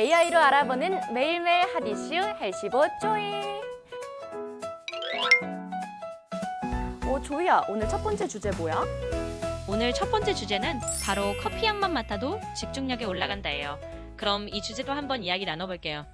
AI로 알아보는 매일매일 핫 이슈 헬시보 쪼이. 조이야, 오늘 첫 번째 주제 뭐야? 오늘 첫 번째 주제는 바로 커피 향만 맡아도 집중력이 올라간다예요. 그럼 이 주제도 한번 이야기 나눠볼게요.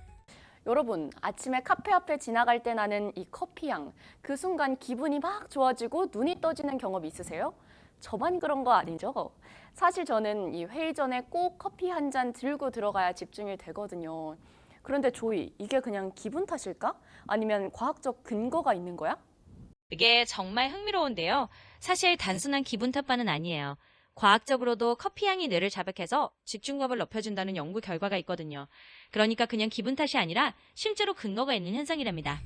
여러분, 아침에 카페 앞에 지나갈 때 나는 이 커피 향, 그 순간 기분이 막 좋아지고 눈이 떠지는 경험 있으세요? 저만 그런 거 아니죠? 사실 저는 이 회의 전에 꼭 커피 한 잔 들고 들어가야 집중이 되거든요. 그런데 조이, 이게 그냥 기분 탓일까? 아니면 과학적 근거가 있는 거야? 그게 정말 흥미로운데요. 사실 단순한 기분 탓만은 아니에요. 과학적으로도 커피 향이 뇌를 자극해서 집중력을 높여준다는 연구 결과가 있거든요. 그러니까 그냥 기분 탓이 아니라 실제로 근거가 있는 현상이랍니다.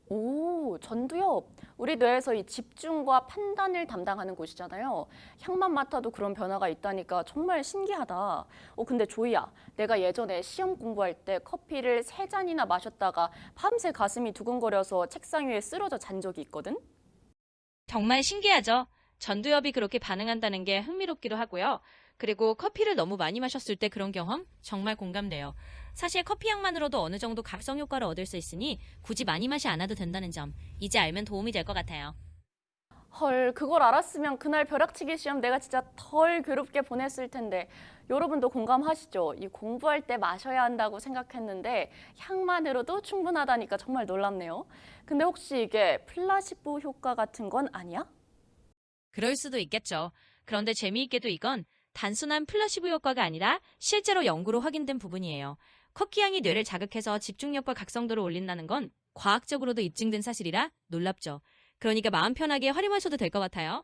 오, 전두엽. 우리 뇌에서 이 집중과 판단을 담당하는 곳이잖아요. 향만 맡아도 그런 변화가 있다니까 정말 신기하다. 근데 조이야, 내가 예전에 시험 공부할 때 커피를 3잔이나 마셨다가 밤새 가슴이 두근거려서 책상 위에 쓰러져 잔 적이 있거든? 정말 신기하죠? 전두엽이 그렇게 반응한다는 게 흥미롭기도 하고요. 그리고 커피를 너무 많이 마셨을 때 그런 경험 정말 공감돼요. 사실 커피 향만으로도 어느 정도 각성 효과를 얻을 수 있으니 굳이 많이 마시 않아도 된다는 점 이제 알면 도움이 될 것 같아요. 헐, 그걸 알았으면 그날 벼락치기 시험 내가 진짜 덜 괴롭게 보냈을 텐데. 여러분도 공감하시죠? 이 공부할 때 마셔야 한다고 생각했는데 향만으로도 충분하다니까 정말 놀랍네요. 근데 혹시 이게 플라시보 효과 같은 건 아니야? 그럴 수도 있겠죠. 그런데 재미있게도 이건 단순한 플라시보 효과가 아니라 실제로 연구로 확인된 부분이에요. 커피 향이 뇌를 자극해서 집중력과 각성도를 올린다는 건 과학적으로도 입증된 사실이라 놀랍죠. 그러니까 마음 편하게 활용하셔도 될 것 같아요.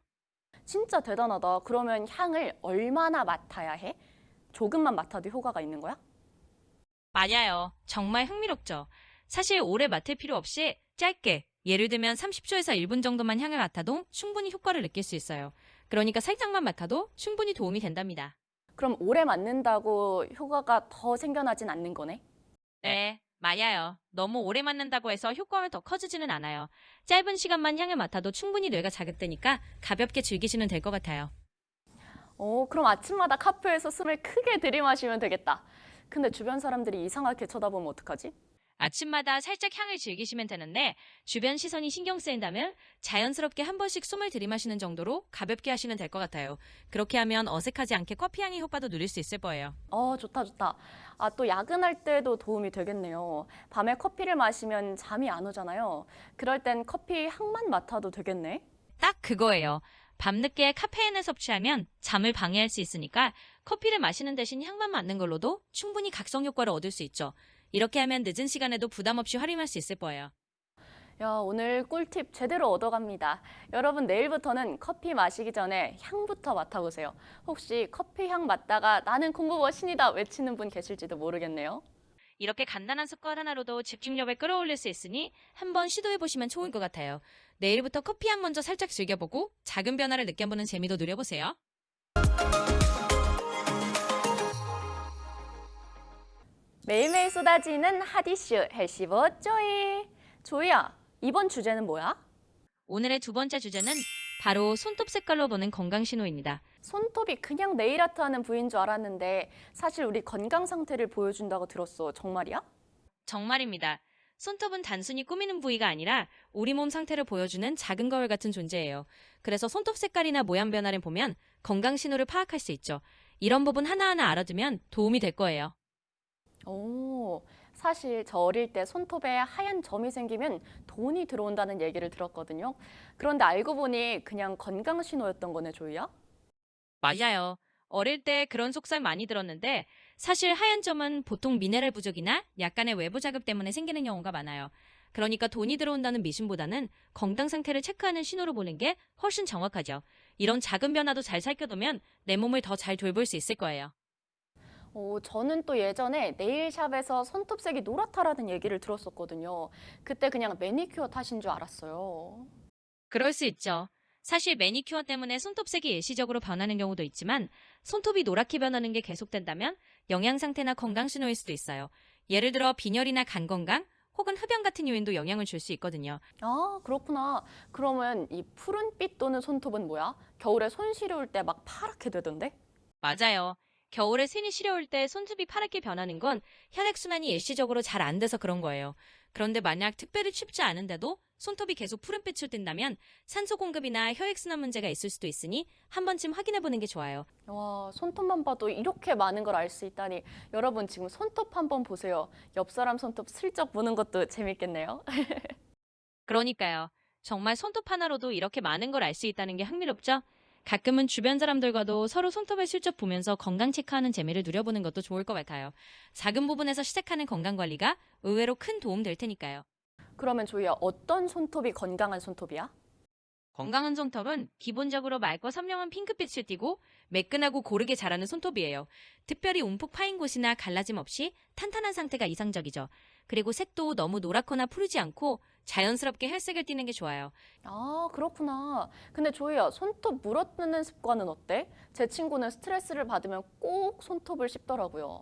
진짜 대단하다. 그러면 향을 얼마나 맡아야 해? 조금만 맡아도 효과가 있는 거야? 맞아요. 정말 흥미롭죠. 사실 오래 맡을 필요 없이 짧게, 예를 들면 30초에서 1분 정도만 향을 맡아도 충분히 효과를 느낄 수 있어요. 그러니까 살짝만 맡아도 충분히 도움이 된답니다. 그럼 오래 맡는다고 효과가 더 생겨나진 않는 거네? 네, 맞아요. 너무 오래 맡는다고 해서 효과가 더 커지지는 않아요. 짧은 시간만 향을 맡아도 충분히 뇌가 자극되니까 가볍게 즐기시면 될 것 같아요. 그럼 아침마다 카페에서 숨을 크게 들이마시면 되겠다. 근데 주변 사람들이 이상하게 쳐다보면 어떡하지? 아침마다 살짝 향을 즐기시면 되는데 주변 시선이 신경 쓰인다면 자연스럽게 한 번씩 숨을 들이마시는 정도로 가볍게 하시면 될 것 같아요. 그렇게 하면 어색하지 않게 커피 향의 효과도 누릴 수 있을 거예요. 좋다, 좋다. 또 야근할 때도 도움이 되겠네요. 밤에 커피를 마시면 잠이 안 오잖아요. 그럴 땐 커피 향만 맡아도 되겠네? 딱 그거예요. 밤늦게 카페인을 섭취하면 잠을 방해할 수 있으니까 커피를 마시는 대신 향만 맡는 걸로도 충분히 각성 효과를 얻을 수 있죠. 이렇게 하면 늦은 시간에도 부담 없이 활용할 수 있을 거예요. 야, 오늘 꿀팁 제대로 얻어갑니다. 여러분, 내일부터는 커피 마시기 전에 향부터 맡아보세요. 혹시 커피 향 맡다가 나는 공부 머신이다 외치는 분 계실지도 모르겠네요. 이렇게 간단한 습관 하나로도 집중력을 끌어올릴 수 있으니 한번 시도해보시면 좋을 것 같아요. 내일부터 커피 향 먼저 살짝 즐겨보고 작은 변화를 느껴보는 재미도 누려보세요. 매일매일 쏟아지는 핫 이슈 헬시보 쪼이. 조이야, 이번 주제는 뭐야? 오늘의 두 번째 주제는 바로 손톱 색깔로 보는 건강 신호입니다. 손톱이 그냥 네일 아트 하는 부위인 줄 알았는데 사실 우리 건강 상태를 보여준다고 들었어. 정말이야? 정말입니다. 손톱은 단순히 꾸미는 부위가 아니라 우리 몸 상태를 보여주는 작은 거울 같은 존재예요. 그래서 손톱 색깔이나 모양 변화를 보면 건강 신호를 파악할 수 있죠. 이런 부분 하나하나 알아두면 도움이 될 거예요. 사실 저 어릴 때 손톱에 하얀 점이 생기면 돈이 들어온다는 얘기를 들었거든요. 그런데 알고 보니 그냥 건강 신호였던 거네, 조이야? 맞아요. 어릴 때 그런 속설 많이 들었는데 사실 하얀 점은 보통 미네랄 부족이나 약간의 외부 자극 때문에 생기는 경우가 많아요. 그러니까 돈이 들어온다는 미신보다는 건강 상태를 체크하는 신호로 보는 게 훨씬 정확하죠. 이런 작은 변화도 잘 살펴두면 내 몸을 더 잘 돌볼 수 있을 거예요. 저는 또 예전에 네일샵에서 손톱색이 노랗다라는 얘기를 들었었거든요. 그때 그냥 매니큐어 탓인 줄 알았어요. 그럴 수 있죠. 사실 매니큐어 때문에 손톱색이 일시적으로 변하는 경우도 있지만 손톱이 노랗게 변하는 게 계속된다면 영양 상태나 건강 신호일 수도 있어요. 예를 들어 빈혈이나 간 건강 혹은 흡연 같은 요인도 영향을 줄 수 있거든요. 아, 그렇구나. 그러면 이 푸른빛 도는 손톱은 뭐야? 겨울에 손 시려울 때 막 파랗게 되던데? 맞아요. 겨울에 손이 시려울 때 손톱이 파랗게 변하는 건 혈액순환이 일시적으로 잘 안 돼서 그런 거예요. 그런데 만약 특별히 춥지 않은데도 손톱이 계속 푸른빛을 띈다면 산소 공급이나 혈액순환 문제가 있을 수도 있으니 한 번쯤 확인해 보는 게 좋아요. 와, 손톱만 봐도 이렇게 많은 걸 알 수 있다니. 여러분 지금 손톱 한번 보세요. 옆 사람 손톱 슬쩍 보는 것도 재밌겠네요. 그러니까요. 정말 손톱 하나로도 이렇게 많은 걸 알 수 있다는 게 흥미롭죠? 가끔은 주변 사람들과도 서로 손톱을 슬쩍 보면서 건강 체크하는 재미를 누려보는 것도 좋을 것 같아요. 작은 부분에서 시작하는 건강 관리가 의외로 큰 도움 될 테니까요. 그러면 조이야, 어떤 손톱이 건강한 손톱이야? 건강한 손톱은 기본적으로 맑고 선명한 핑크빛을 띠고 매끈하고 고르게 자라는 손톱이에요. 특별히 움푹 파인 곳이나 갈라짐 없이 탄탄한 상태가 이상적이죠. 그리고 색도 너무 노랗거나 푸르지 않고 자연스럽게 혈색을 띠는 게 좋아요. 아, 그렇구나. 근데 조이야, 손톱 물어뜯는 습관은 어때? 제 친구는 스트레스를 받으면 꼭 손톱을 씹더라고요.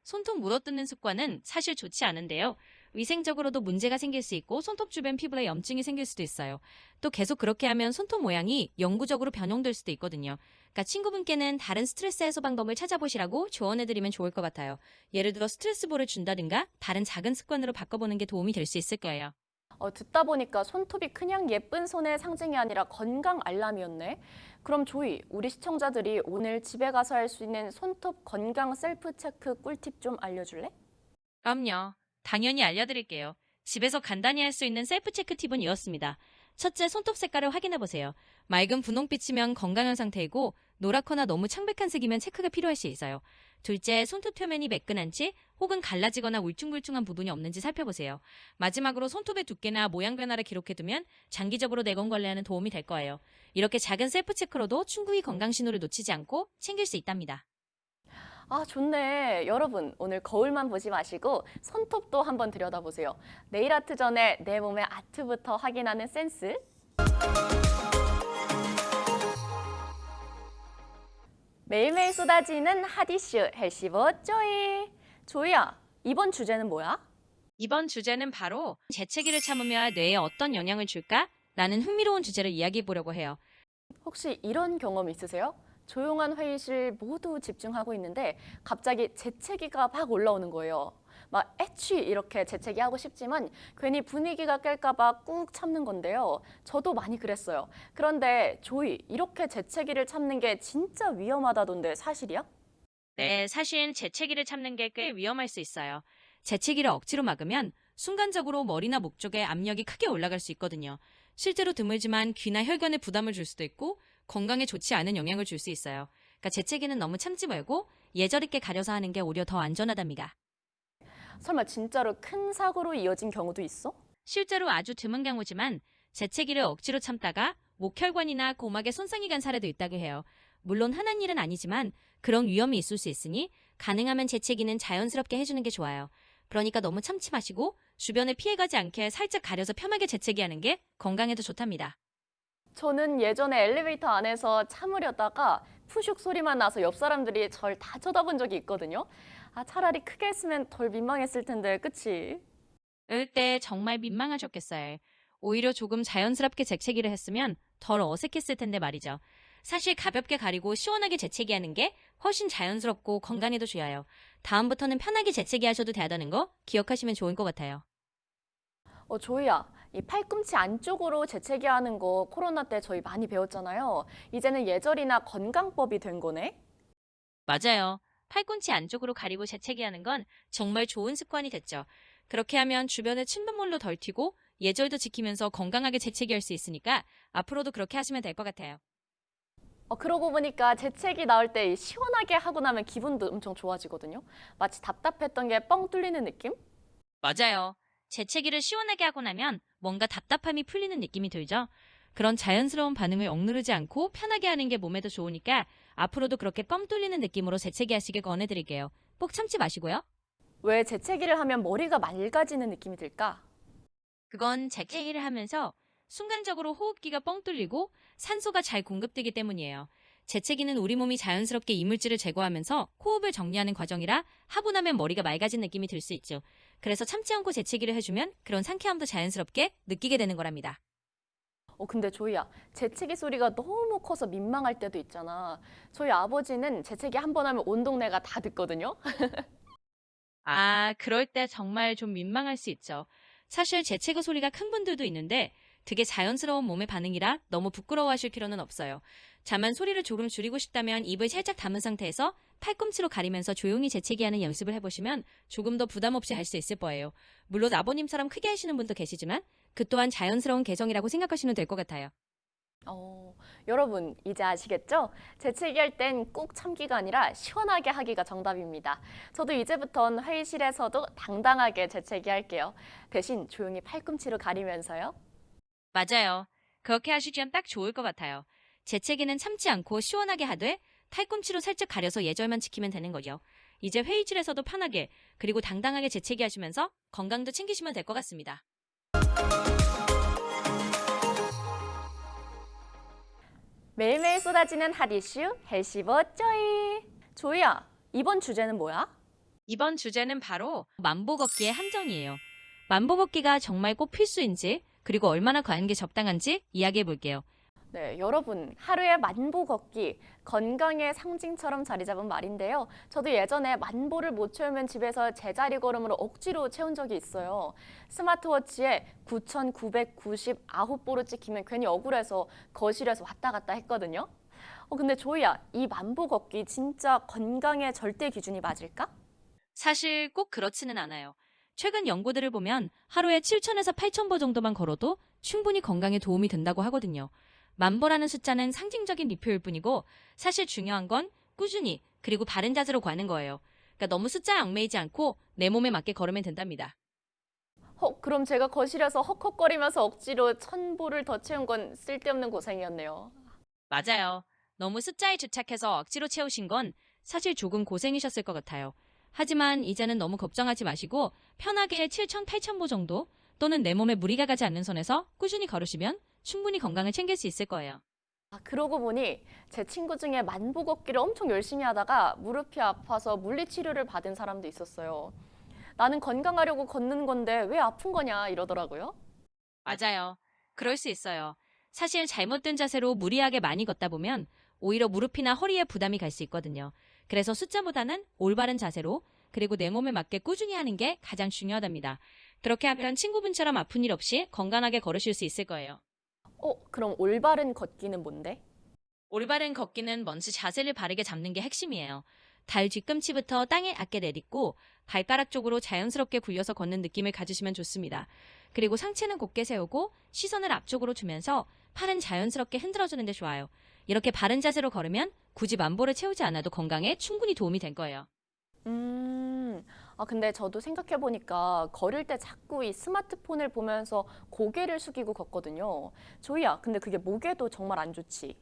손톱 물어뜯는 습관은 사실 좋지 않은데요. 위생적으로도 문제가 생길 수 있고 손톱 주변 피부에 염증이 생길 수도 있어요. 또 계속 그렇게 하면 손톱 모양이 영구적으로 변형될 수도 있거든요. 그러니까 친구분께는 다른 스트레스 해소 방법을 찾아보시라고 조언해드리면 좋을 것 같아요. 예를 들어 스트레스볼을 준다든가 다른 작은 습관으로 바꿔보는 게 도움이 될 수 있을 거예요. 듣다 보니까 손톱이 그냥 예쁜 손의 상징이 아니라 건강 알람이었네. 그럼 조이, 우리 시청자들이 오늘 집에 가서 할 수 있는 손톱 건강 셀프 체크 꿀팁 좀 알려줄래? 그럼요. 당연히 알려드릴게요. 집에서 간단히 할 수 있는 셀프 체크 팁은 이렇습니다. 첫째, 손톱 색깔을 확인해 보세요. 맑은 분홍빛이면 건강한 상태이고 노랗거나 너무 창백한 색이면 체크가 필요할 수 있어요. 둘째, 손톱 표면이 매끈한지 혹은 갈라지거나 울퉁불퉁한 부분이 없는지 살펴보세요. 마지막으로 손톱의 두께나 모양 변화를 기록해두면 장기적으로 내건 관리하는 도움이 될 거예요. 이렇게 작은 셀프 체크로도 충분히 건강 신호를 놓치지 않고 챙길 수 있답니다. 아, 좋네. 여러분, 오늘 거울만 보지 마시고 손톱도 한번 들여다보세요. 네일 아트 전에 내 몸의 아트부터 확인하는 센스. 매일매일 쏟아지는 핫 이슈 헬시보 조이. 조이야, 이번 주제는 뭐야? 이번 주제는 바로 재채기를 참으며 뇌에 어떤 영향을 줄까? 라는 흥미로운 주제를 이야기해 보려고 해요. 혹시 이런 경험 있으세요? 조용한 회의실 모두 집중하고 있는데 갑자기 재채기가 막 올라오는 거예요. 막 애취 이렇게 재채기하고 싶지만 괜히 분위기가 깰까 봐 꾹 참는 건데요. 저도 많이 그랬어요. 그런데 조이, 이렇게 재채기를 참는 게 진짜 위험하다던데 사실이야? 네, 사실 재채기를 참는 게 꽤 위험할 수 있어요. 재채기를 억지로 막으면 순간적으로 머리나 목 쪽에 압력이 크게 올라갈 수 있거든요. 실제로 드물지만 귀나 혈관에 부담을 줄 수도 있고 건강에 좋지 않은 영향을 줄 수 있어요. 그러니까 재채기는 너무 참지 말고 예절 있게 가려서 하는 게 오히려 더 안전하답니다. 설마 진짜로 큰 사고로 이어진 경우도 있어? 실제로 아주 드문 경우지만 재채기를 억지로 참다가 목혈관이나 고막에 손상이 간 사례도 있다고 해요. 물론 흔한 일은 아니지만 그런 위험이 있을 수 있으니 가능하면 재채기는 자연스럽게 해주는 게 좋아요. 그러니까 너무 참지 마시고 주변에 피해가지 않게 살짝 가려서 편하게 재채기하는 게 건강에도 좋답니다. 저는 예전에 엘리베이터 안에서 참으려다가 푸슉 소리만 나서 옆 사람들이 절 다 쳐다본 적이 있거든요. 아, 차라리 크게 했으면 덜 민망했을 텐데, 그치? 이럴 때 정말 민망하셨겠어요. 오히려 조금 자연스럽게 재채기를 했으면 덜 어색했을 텐데 말이죠. 사실 가볍게 가리고 시원하게 재채기하는 게 훨씬 자연스럽고 건강에도 좋아요. 다음부터는 편하게 재채기 하셔도 된다는 거 기억하시면 좋을 것 같아요. 조이야, 이 팔꿈치 안쪽으로 재채기하는 거 코로나 때 저희 많이 배웠잖아요. 이제는 예절이나 건강법이 된 거네? 맞아요. 팔꿈치 안쪽으로 가리고 재채기하는 건 정말 좋은 습관이 됐죠. 그렇게 하면 주변에 침뱉물로 덜 튀고 예절도 지키면서 건강하게 재채기할 수 있으니까 앞으로도 그렇게 하시면 될 것 같아요. 그러고 보니까 재채기 나올 때 시원하게 하고 나면 기분도 엄청 좋아지거든요. 마치 답답했던 게 뻥 뚫리는 느낌? 맞아요. 재채기를 시원하게 하고 나면 뭔가 답답함이 풀리는 느낌이 들죠. 그런 자연스러운 반응을 억누르지 않고 편하게 하는 게 몸에도 좋으니까 앞으로도 그렇게 뻥 뚫리는 느낌으로 재채기 하시길 권해드릴게요. 꼭 참지 마시고요. 왜 재채기를 하면 머리가 맑아지는 느낌이 들까? 그건 재채기를 하면서 순간적으로 호흡기가 뻥 뚫리고 산소가 잘 공급되기 때문이에요. 재채기는 우리 몸이 자연스럽게 이물질을 제거하면서 호흡을 정리하는 과정이라 하고 나면 머리가 맑아진 느낌이 들 수 있죠. 그래서 참지 않고 재채기를 해주면 그런 상쾌함도 자연스럽게 느끼게 되는 거랍니다. 근데 조이야, 재채기 소리가 너무 커서 민망할 때도 있잖아. 저희 아버지는 재채기 한 번 하면 온 동네가 다 듣거든요. 그럴 때 정말 좀 민망할 수 있죠. 사실 재채기 소리가 큰 분들도 있는데 되게 자연스러운 몸의 반응이라 너무 부끄러워하실 필요는 없어요. 다만 소리를 조금 줄이고 싶다면 입을 살짝 담은 상태에서 팔꿈치로 가리면서 조용히 재채기하는 연습을 해보시면 조금 더 부담 없이 할 수 있을 거예요. 물론 아버님처럼 크게 하시는 분도 계시지만 그 또한 자연스러운 개성이라고 생각하시면 될 것 같아요. 어, 여러분, 이제 아시겠죠? 재채기 할 땐 꼭 참기가 아니라 시원하게 하기가 정답입니다. 저도 이제부턴 회의실에서도 당당하게 재채기 할게요. 대신 조용히 팔꿈치로 가리면서요. 맞아요. 그렇게 하시면 딱 좋을 것 같아요. 재채기는 참지 않고 시원하게 하되 팔꿈치로 살짝 가려서 예절만 지키면 되는 거죠. 이제 회의실에서도 편하게 그리고 당당하게 재채기 하시면서 건강도 챙기시면 될 것 같습니다. 매일매일 쏟아지는 핫 이슈, 헬시버 쪼이. 조이야, 이번 주제는 뭐야? 이번 주제는 바로 만보 걷기의 함정이에요. 만보 걷기가 정말 꼭 필수인지 그리고 얼마나 가는 게 적당한지 이야기해 볼게요. 네, 여러분, 하루에 만보 걷기, 건강의 상징처럼 자리 잡은 말인데요. 저도 예전에 만보를 못 채우면 집에서 제자리 걸음으로 억지로 채운 적이 있어요. 스마트워치에 9,999보로 찍히면 괜히 억울해서 거실에서 왔다 갔다 했거든요. 근데 조이야, 이 만보 걷기 진짜 건강의 절대 기준이 맞을까? 사실 꼭 그렇지는 않아요. 최근 연구들을 보면 하루에 7,000에서 8,000보 정도만 걸어도 충분히 건강에 도움이 된다고 하거든요. 만보라는 숫자는 상징적인 리표일 뿐이고 사실 중요한 건 꾸준히 그리고 바른 자세로 가는 거예요. 그러니까 너무 숫자에 얽매이지 않고 내 몸에 맞게 걸으면 된답니다. 그럼 제가 거실에서 헉헉거리면서 억지로 1,000보를 더 채운 건 쓸데없는 고생이었네요. 맞아요. 너무 숫자에 집착해서 억지로 채우신 건 사실 조금 고생이셨을 것 같아요. 하지만 이제는 너무 걱정하지 마시고 편하게 7,000, 8,000보 정도 또는 내 몸에 무리가 가지 않는 선에서 꾸준히 걸으시면 충분히 건강을 챙길 수 있을 거예요. 그러고 보니 제 친구 중에 만보 걷기를 엄청 열심히 하다가 무릎이 아파서 물리치료를 받은 사람도 있었어요. 나는 건강하려고 걷는 건데 왜 아픈 거냐 이러더라고요. 맞아요. 그럴 수 있어요. 사실 잘못된 자세로 무리하게 많이 걷다 보면 오히려 무릎이나 허리에 부담이 갈 수 있거든요. 그래서 숫자보다는 올바른 자세로 그리고 내 몸에 맞게 꾸준히 하는 게 가장 중요하답니다. 그렇게 하면 친구분처럼 아픈 일 없이 건강하게 걸으실 수 있을 거예요. 그럼 올바른 걷기는 뭔데? 올바른 걷기는 먼저 자세를 바르게 잡는 게 핵심이에요. 발 뒤꿈치부터 땅에 낮게 내딛고 발가락 쪽으로 자연스럽게 굴려서 걷는 느낌을 가지시면 좋습니다. 그리고 상체는 곧게 세우고 시선을 앞쪽으로 주면서 팔은 자연스럽게 흔들어주는 데 좋아요. 이렇게 바른 자세로 걸으면 굳이 만보를 채우지 않아도 건강에 충분히 도움이 될 거예요. 근데 저도 생각해보니까 걸을 때 자꾸 이 스마트폰을 보면서 고개를 숙이고 걷거든요. 조이야, 근데 그게 목에도 정말 안 좋지.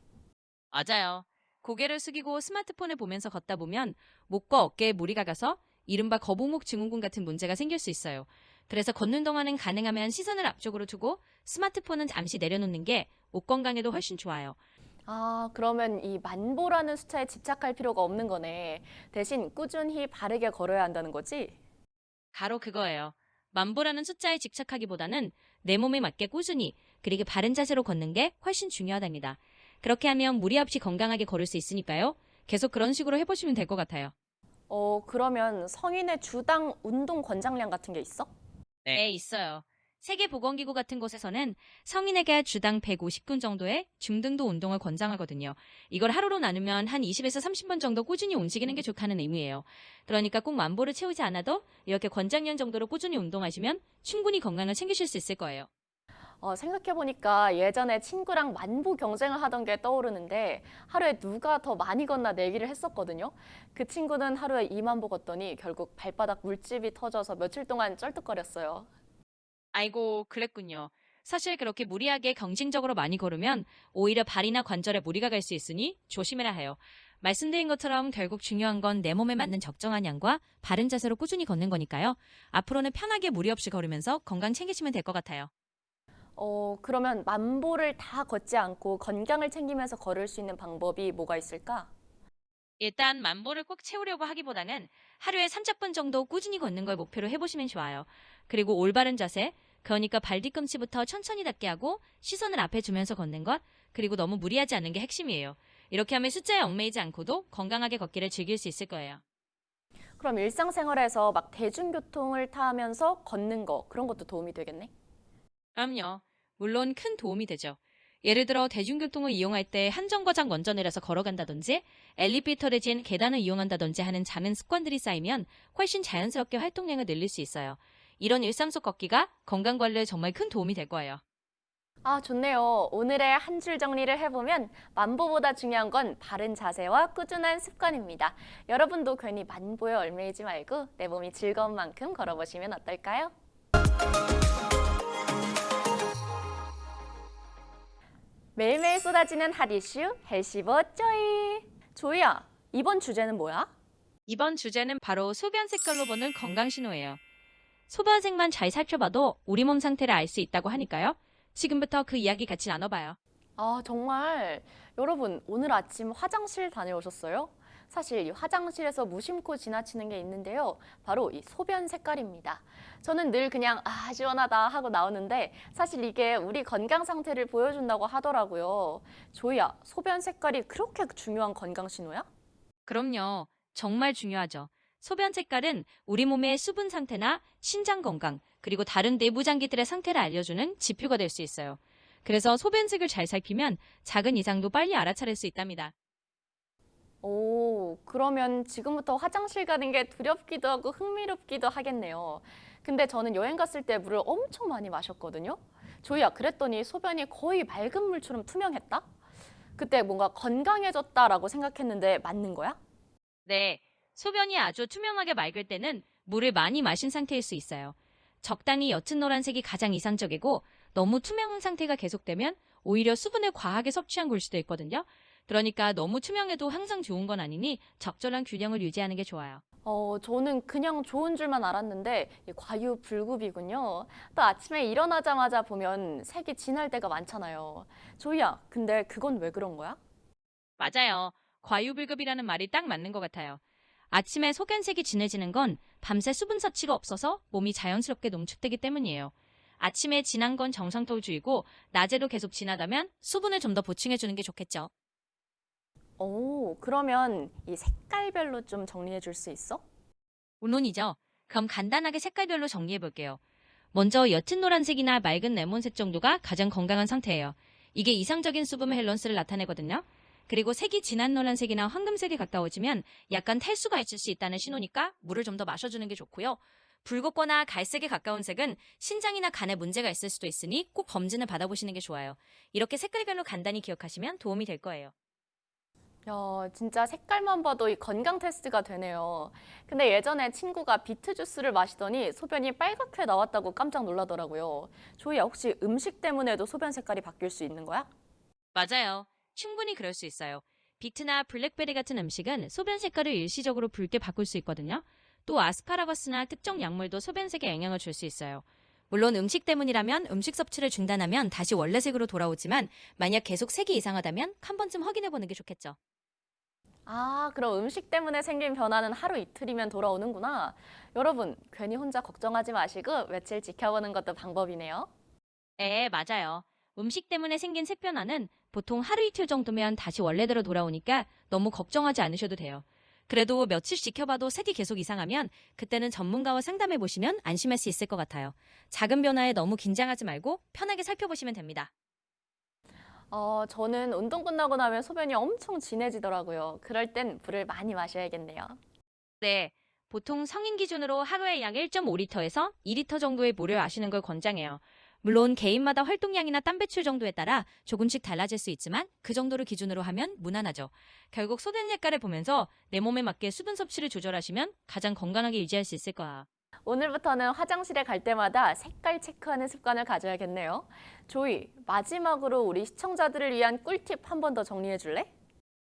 맞아요. 고개를 숙이고 스마트폰을 보면서 걷다 보면 목과 어깨에 무리가 가서 이른바 거북목 증후군 같은 문제가 생길 수 있어요. 그래서 걷는 동안은 가능하면 시선을 앞쪽으로 두고 스마트폰은 잠시 내려놓는 게 목 건강에도 훨씬 좋아요. 그러면 이 만보라는 숫자에 집착할 필요가 없는 거네. 대신 꾸준히 바르게 걸어야 한다는 거지? 바로 그거예요. 만보라는 숫자에 집착하기보다는 내 몸에 맞게 꾸준히 그리고 바른 자세로 걷는 게 훨씬 중요하답니다. 그렇게 하면 무리 없이 건강하게 걸을 수 있으니까요. 계속 그런 식으로 해보시면 될 것 같아요. 그러면 성인의 주당 운동 권장량 같은 게 있어? 네, 있어요. 세계보건기구 같은 곳에서는 성인에게 주당 150분 정도의 중등도 운동을 권장하거든요. 이걸 하루로 나누면 한 20에서 30분 정도 꾸준히 움직이는 게 좋다는 의미예요. 그러니까 꼭 만보를 채우지 않아도 이렇게 권장량 정도로 꾸준히 운동하시면 충분히 건강을 챙기실 수 있을 거예요. 생각해보니까 예전에 친구랑 만보 경쟁을 하던 게 떠오르는데 하루에 누가 더 많이 걷나 내기를 했었거든요. 그 친구는 하루에 2만 보 걷더니 결국 발바닥 물집이 터져서 며칠 동안 쩔뚝거렸어요. 아이고, 그랬군요. 사실 그렇게 무리하게 경쟁적으로 많이 걸으면 오히려 발이나 관절에 무리가 갈 수 있으니 조심해야 해요. 말씀드린 것처럼 결국 중요한 건 내 몸에 맞는 적정한 양과 바른 자세로 꾸준히 걷는 거니까요. 앞으로는 편하게 무리 없이 걸으면서 건강 챙기시면 될 것 같아요. 그러면 만보를 다 걷지 않고 건강을 챙기면서 걸을 수 있는 방법이 뭐가 있을까? 일단 만보를 꼭 채우려고 하기보다는 하루에 30분 정도 꾸준히 걷는 걸 목표로 해보시면 좋아요. 그리고 올바른 자세, 그러니까 발 뒤꿈치부터 천천히 닿게 하고 시선을 앞에 두면서 걷는 것, 그리고 너무 무리하지 않는 게 핵심이에요. 이렇게 하면 숫자에 얽매이지 않고도 건강하게 걷기를 즐길 수 있을 거예요. 그럼 일상생활에서 막 대중교통을 타면서 걷는 거 그런 것도 도움이 되겠네? 그럼요. 물론 큰 도움이 되죠. 예를 들어 대중교통을 이용할 때 한 정거장 먼저 내려서 걸어간다든지 엘리베이터 대신 계단을 이용한다든지 하는 작은 습관들이 쌓이면 훨씬 자연스럽게 활동량을 늘릴 수 있어요. 이런 일상 속 걷기가 건강 관리에 정말 큰 도움이 될 거예요. 아, 좋네요. 오늘의 한 줄 정리를 해보면 만보보다 중요한 건 바른 자세와 꾸준한 습관입니다. 여러분도 괜히 만보에 얽매이지 말고 내 몸이 즐거운 만큼 걸어보시면 어떨까요? 매일매일 쏟아지는 핫 이슈 헬시버 쪼이. 조이야, 이번 주제는 뭐야? 이번 주제는 바로 소변 색깔로 보는 건강 신호예요. 소변색만 잘 살펴봐도 우리 몸 상태를 알 수 있다고 하니까요. 지금부터 그 이야기 같이 나눠봐요. 아, 정말. 여러분, 오늘 아침 화장실 다녀오셨어요? 사실 이 화장실에서 무심코 지나치는 게 있는데요. 바로 이 소변 색깔입니다. 저는 늘 그냥 시원하다 하고 나오는데 사실 이게 우리 건강 상태를 보여준다고 하더라고요. 조이야, 소변 색깔이 그렇게 중요한 건강 신호야? 그럼요. 정말 중요하죠. 소변 색깔은 우리 몸의 수분 상태나 신장 건강, 그리고 다른 내부 장기들의 상태를 알려주는 지표가 될 수 있어요. 그래서 소변색을 잘 살피면 작은 이상도 빨리 알아차릴 수 있답니다. 오, 그러면 지금부터 화장실 가는 게 두렵기도 하고 흥미롭기도 하겠네요. 근데 저는 여행 갔을 때 물을 엄청 많이 마셨거든요. 조이야, 그랬더니 소변이 거의 맑은 물처럼 투명했다? 그때 뭔가 건강해졌다라고 생각했는데 맞는 거야? 네, 소변이 아주 투명하게 맑을 때는 물을 많이 마신 상태일 수 있어요. 적당히 옅은 노란색이 가장 이상적이고 너무 투명한 상태가 계속되면 오히려 수분을 과하게 섭취한 걸 수도 있거든요. 그러니까 너무 투명해도 항상 좋은 건 아니니 적절한 균형을 유지하는 게 좋아요. 저는 그냥 좋은 줄만 알았는데 이 과유불급이군요. 또 아침에 일어나자마자 보면 색이 진할 때가 많잖아요. 조이야, 근데 그건 왜 그런 거야? 맞아요. 과유불급이라는 말이 딱 맞는 것 같아요. 아침에 소변색이 진해지는 건 밤새 수분 섭취가 없어서 몸이 자연스럽게 농축되기 때문이에요. 아침에 진한 건 정상토주의고 낮에도 계속 진하다면 수분을 좀 더 보충해주는 게 좋겠죠. 오, 그러면 이 색깔별로 좀 정리해 줄 수 있어? 물론이죠. 그럼 간단하게 색깔별로 정리해 볼게요. 먼저 옅은 노란색이나 맑은 레몬색 정도가 가장 건강한 상태예요. 이게 이상적인 수분 밸런스를 나타내거든요. 그리고 색이 진한 노란색이나 황금색에 가까워지면 약간 탈수가 있을 수 있다는 신호니까 물을 좀 더 마셔주는 게 좋고요. 붉었거나 갈색에 가까운 색은 신장이나 간에 문제가 있을 수도 있으니 꼭 검진을 받아보시는 게 좋아요. 이렇게 색깔별로 간단히 기억하시면 도움이 될 거예요. 야, 진짜 색깔만 봐도 이 건강 테스트가 되네요. 근데 예전에 친구가 비트 주스를 마시더니 소변이 빨갛게 나왔다고 깜짝 놀라더라고요. 조이야, 혹시 음식 때문에도 소변 색깔이 바뀔 수 있는 거야? 맞아요. 충분히 그럴 수 있어요. 비트나 블랙베리 같은 음식은 소변 색깔을 일시적으로 붉게 바꿀 수 있거든요. 또 아스파라거스나 특정 약물도 소변색에 영향을 줄 수 있어요. 물론 음식 때문이라면 음식 섭취를 중단하면 다시 원래 색으로 돌아오지만 만약 계속 색이 이상하다면 한 번쯤 확인해 보는 게 좋겠죠. 아, 그럼 음식 때문에 생긴 변화는 하루 이틀이면 돌아오는구나. 여러분, 괜히 혼자 걱정하지 마시고 며칠 지켜보는 것도 방법이네요. 네, 맞아요. 음식 때문에 생긴 색 변화는 보통 하루 이틀 정도면 다시 원래대로 돌아오니까 너무 걱정하지 않으셔도 돼요. 그래도 며칠 지켜봐도 색이 계속 이상하면 그때는 전문가와 상담해 보시면 안심할 수 있을 것 같아요. 작은 변화에 너무 긴장하지 말고 편하게 살펴보시면 됩니다. 저는 운동 끝나고 나면 소변이 엄청 진해지더라고요. 그럴 땐 물을 많이 마셔야겠네요. 네, 보통 성인 기준으로 하루에 약 1.5리터에서 2리터 정도의 물을 마시는 걸 권장해요. 물론 개인마다 활동량이나 땀 배출 정도에 따라 조금씩 달라질 수 있지만 그 정도를 기준으로 하면 무난하죠. 결국 소변 색깔을 보면서 내 몸에 맞게 수분 섭취를 조절하시면 가장 건강하게 유지할 수 있을 거야. 오늘부터는 화장실에 갈 때마다 색깔 체크하는 습관을 가져야겠네요. 조이, 마지막으로 우리 시청자들을 위한 꿀팁 한 번 더 정리해 줄래?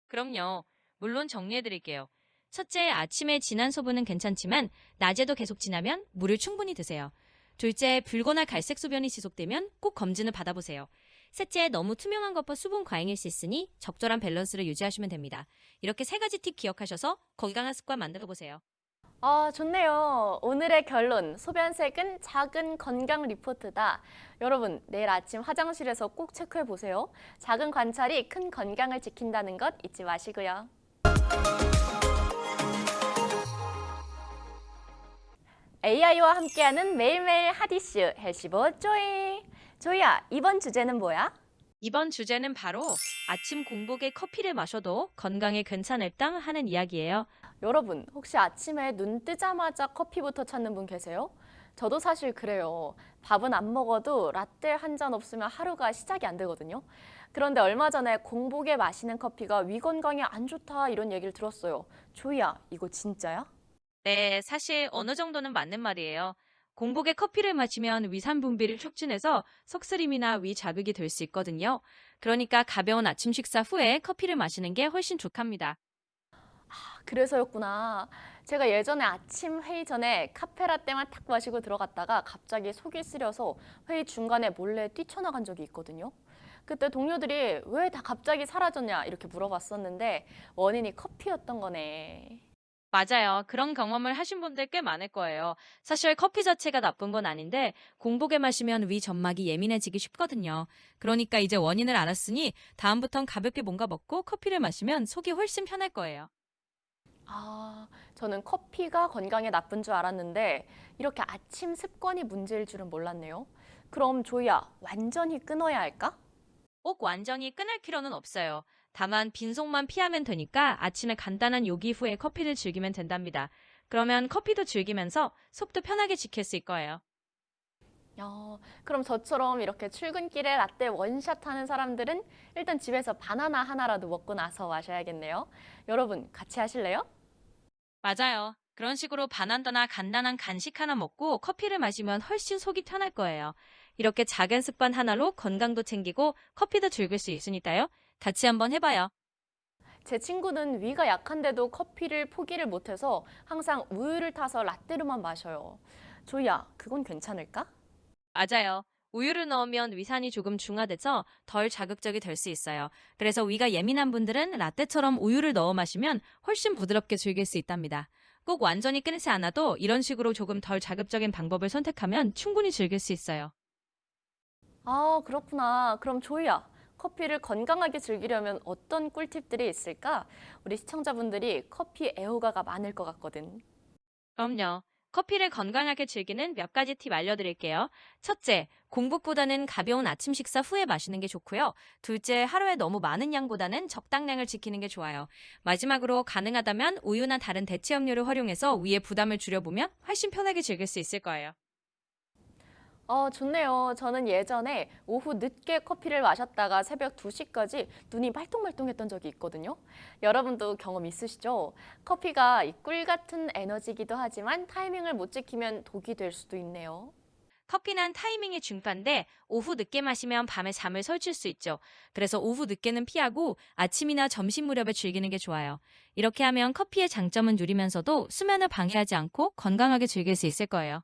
그럼요. 물론 정리해드릴게요. 첫째, 아침에 진한 소변은 괜찮지만 낮에도 계속 진하면 물을 충분히 드세요. 둘째, 붉거나 갈색 소변이 지속되면 꼭 검진을 받아보세요. 셋째, 너무 투명한 것과 수분 과잉일 수 있으니 적절한 밸런스를 유지하시면 됩니다. 이렇게 세 가지 팁 기억하셔서 건강한 습관 만들어 보세요. 아, 좋네요. 오늘의 결론, 소변색은 작은 건강 리포트다. 여러분, 내일 아침 화장실에서 꼭 체크해 보세요. 작은 관찰이 큰 건강을 지킨다는 것 잊지 마시고요. AI와 함께하는 매일매일 핫이슈 헬시보 조이. 조이야, 이번 주제는 뭐야? 이번 주제는 바로 아침 공복에 커피를 마셔도 건강에 괜찮을까 하는 이야기예요. 여러분, 혹시 아침에 눈 뜨자마자 커피부터 찾는 분 계세요? 저도 사실 그래요. 밥은 안 먹어도 라떼 한 잔 없으면 하루가 시작이 안 되거든요. 그런데 얼마 전에 공복에 마시는 커피가 위 건강에 안 좋다 이런 얘기를 들었어요. 조이야, 이거 진짜야? 네, 사실 어느 정도는 맞는 말이에요. 공복에 커피를 마시면 위산 분비를 촉진해서 속쓰림이나 위 자극이 될 수 있거든요. 그러니까 가벼운 아침 식사 후에 커피를 마시는 게 훨씬 좋답니다. 그래서였구나. 제가 예전에 아침 회의 전에 카페라떼만 탁 마시고 들어갔다가 갑자기 속이 쓰려서 회의 중간에 몰래 뛰쳐나간 적이 있거든요. 그때 동료들이 왜 다 갑자기 사라졌냐 이렇게 물어봤었는데 원인이 커피였던 거네. 맞아요. 그런 경험을 하신 분들 꽤 많을 거예요. 사실 커피 자체가 나쁜 건 아닌데 공복에 마시면 위 점막이 예민해지기 쉽거든요. 그러니까 이제 원인을 알았으니 다음부턴 가볍게 뭔가 먹고 커피를 마시면 속이 훨씬 편할 거예요. 아, 저는 커피가 건강에 나쁜 줄 알았는데 이렇게 아침 습관이 문제일 줄은 몰랐네요. 그럼 조이야, 완전히 끊어야 할까? 꼭 완전히 끊을 필요는 없어요. 다만 빈속만 피하면 되니까 아침에 간단한 요기 후에 커피를 즐기면 된답니다. 그러면 커피도 즐기면서 속도 편하게 지킬 수 있을 거예요. 그럼 저처럼 이렇게 출근길에 라떼 원샷 하는 사람들은 일단 집에서 바나나 하나라도 먹고 나서 마셔야겠네요. 여러분, 같이 하실래요? 맞아요. 그런 식으로 바나나나 간단한 간식 하나 먹고 커피를 마시면 훨씬 속이 편할 거예요. 이렇게 작은 습관 하나로 건강도 챙기고 커피도 즐길 수 있으니까요. 같이 한번 해봐요. 제 친구는 위가 약한데도 커피를 포기를 못해서 항상 우유를 타서 라떼로만 마셔요. 조이야, 그건 괜찮을까? 맞아요. 우유를 넣으면 위산이 조금 중화돼서 덜 자극적이 될 수 있어요. 그래서 위가 예민한 분들은 라떼처럼 우유를 넣어 마시면 훨씬 부드럽게 즐길 수 있답니다. 꼭 완전히 끊지 않아도 이런 식으로 조금 덜 자극적인 방법을 선택하면 충분히 즐길 수 있어요. 아, 그렇구나. 그럼 조이야, 커피를 건강하게 즐기려면 어떤 꿀팁들이 있을까? 우리 시청자분들이 커피 애호가가 많을 것 같거든. 그럼요. 커피를 건강하게 즐기는 몇 가지 팁 알려드릴게요. 첫째, 공복보다는 가벼운 아침 식사 후에 마시는 게 좋고요. 둘째, 하루에 너무 많은 양보다는 적당량을 지키는 게 좋아요. 마지막으로 가능하다면 우유나 다른 대체 음료를 활용해서 위에 부담을 줄여보면 훨씬 편하게 즐길 수 있을 거예요. 좋네요. 저는 예전에 오후 늦게 커피를 마셨다가 새벽 2시까지 눈이 말똥말똥했던 적이 있거든요. 여러분도 경험 있으시죠? 커피가 이 꿀 같은 에너지이기도 하지만 타이밍을 못 지키면 독이 될 수도 있네요. 커피는 타이밍이 중요한데 오후 늦게 마시면 밤에 잠을 설칠 수 있죠. 그래서 오후 늦게는 피하고 아침이나 점심 무렵에 즐기는 게 좋아요. 이렇게 하면 커피의 장점은 누리면서도 수면을 방해하지 않고 건강하게 즐길 수 있을 거예요.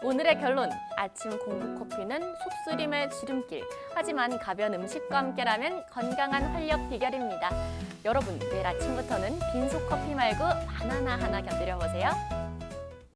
오늘의 결론, 아침 공복 커피는 속쓰림의 지름길. 하지만 가벼운 음식과 함께라면 건강한 활력 비결입니다. 여러분, 내일 아침부터는 빈속 커피 말고 바나나 하나 곁들여 보세요.